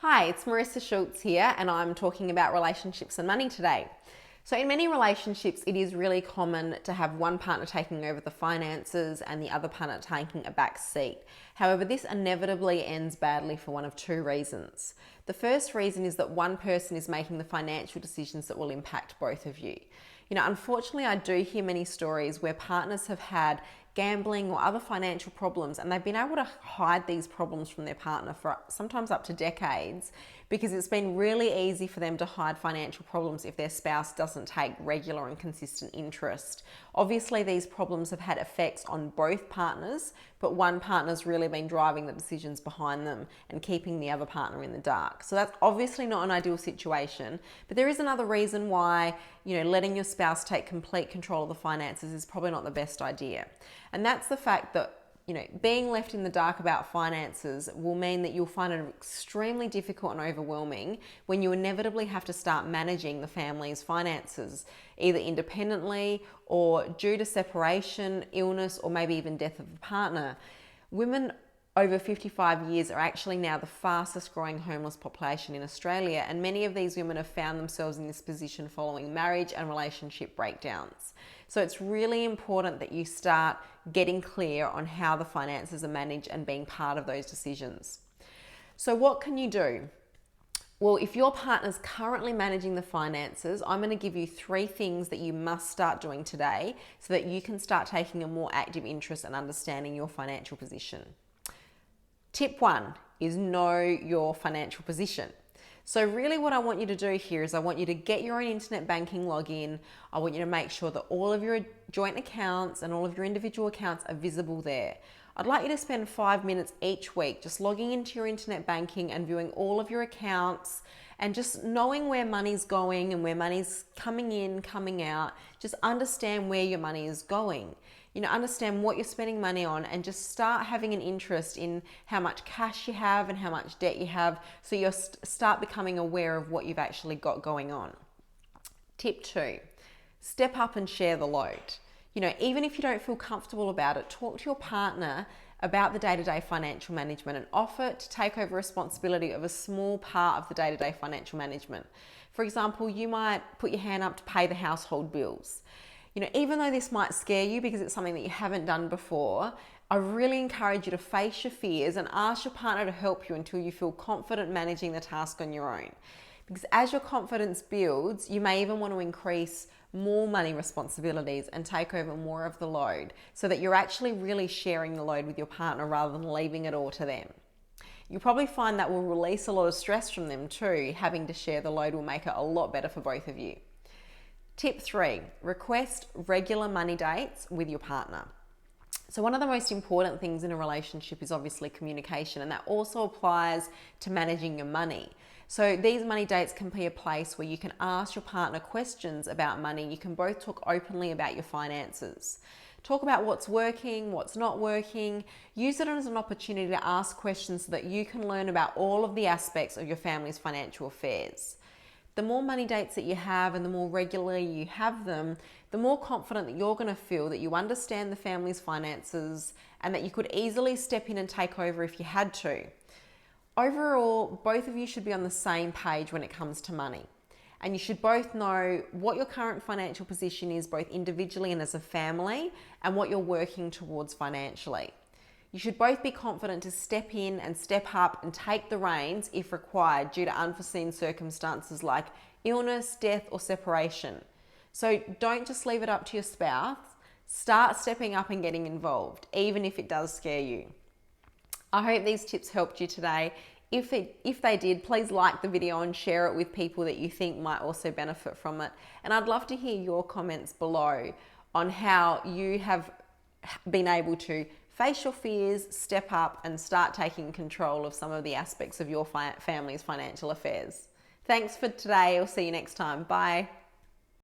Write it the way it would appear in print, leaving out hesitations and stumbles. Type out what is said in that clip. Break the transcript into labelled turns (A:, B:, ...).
A: Hi, it's Marissa Schultz here, and I'm talking about relationships and money today. So in many relationships, it is really common to have one partner taking over the finances and the other partner taking a back seat. However, this inevitably ends badly for one of two reasons. The first reason is that one person is making the financial decisions that will impact both of you. Unfortunately, I do hear many stories where partners have had gambling or other financial problems, and they've been able to hide these problems from their partner for sometimes up to decades, because it's been really easy for them to hide financial problems if their spouse doesn't take regular and consistent interest. Obviously, these problems have had effects on both partners, but one partner's really been driving the decisions behind them and keeping the other partner in the dark. So that's obviously not an ideal situation, but there is another reason why, letting your spouse take complete control of the finances is probably not the best idea. And that's the fact that being left in the dark about finances will mean that you'll find it extremely difficult and overwhelming when you inevitably have to start managing the family's finances, either independently or due to separation, illness, or maybe even death of a partner. Women over 55 years are actually now the fastest growing homeless population in Australia, and many of these women have found themselves in this position following marriage and relationship breakdowns. So it's really important that you start getting clear on how the finances are managed and being part of those decisions. So what can you do? Well, if your partner's currently managing the finances, I'm going to give you 3 things that you must start doing today so that you can start taking a more active interest and understanding your financial position. Tip 1 is know your financial position. So really what I want you to do here is I want you to get your own internet banking login. I want you to make sure that all of your joint accounts and all of your individual accounts are visible there. I'd like you to spend 5 minutes each week just logging into your internet banking and viewing all of your accounts and just knowing where money's going and where money's coming in, coming out. Just understand where your money is going. Understand what you're spending money on, and just start having an interest in how much cash you have and how much debt you have, so you start becoming aware of what you've actually got going on. Tip 2, step up and share the load. Even if you don't feel comfortable about it, talk to your partner about the day-to-day financial management and offer to take over responsibility of a small part of the day-to-day financial management. For example, you might put your hand up to pay the household bills. Even though this might scare you because it's something that you haven't done before, I really encourage you to face your fears and ask your partner to help you until you feel confident managing the task on your own. Because as your confidence builds, you may even want to increase more money responsibilities and take over more of the load, so that you're actually really sharing the load with your partner rather than leaving it all to them. You'll probably find that will release a lot of stress from them too. Having to share the load will make it a lot better for both of you. Tip 3, request regular money dates with your partner. So one of the most important things in a relationship is obviously communication, and that also applies to managing your money. So these money dates can be a place where you can ask your partner questions about money. You can both talk openly about your finances. Talk about what's working, what's not working. Use it as an opportunity to ask questions so that you can learn about all of the aspects of your family's financial affairs. The more money dates that you have and the more regularly you have them, the more confident that you're going to feel that you understand the family's finances and that you could easily step in and take over if you had to. Overall, both of you should be on the same page when it comes to money. And you should both know what your current financial position is, both individually and as a family, and what you're working towards financially. You should both be confident to step in and step up and take the reins if required due to unforeseen circumstances like illness, death, or separation. So don't just leave it up to your spouse. Start stepping up and getting involved, even if it does scare you. I hope these tips helped you today. If they did, please like the video and share it with people that you think might also benefit from it. And I'd love to hear your comments below on how you have been able to face your fears, step up, and start taking control of some of the aspects of your family's financial affairs. Thanks for today. I'll see you next time. Bye.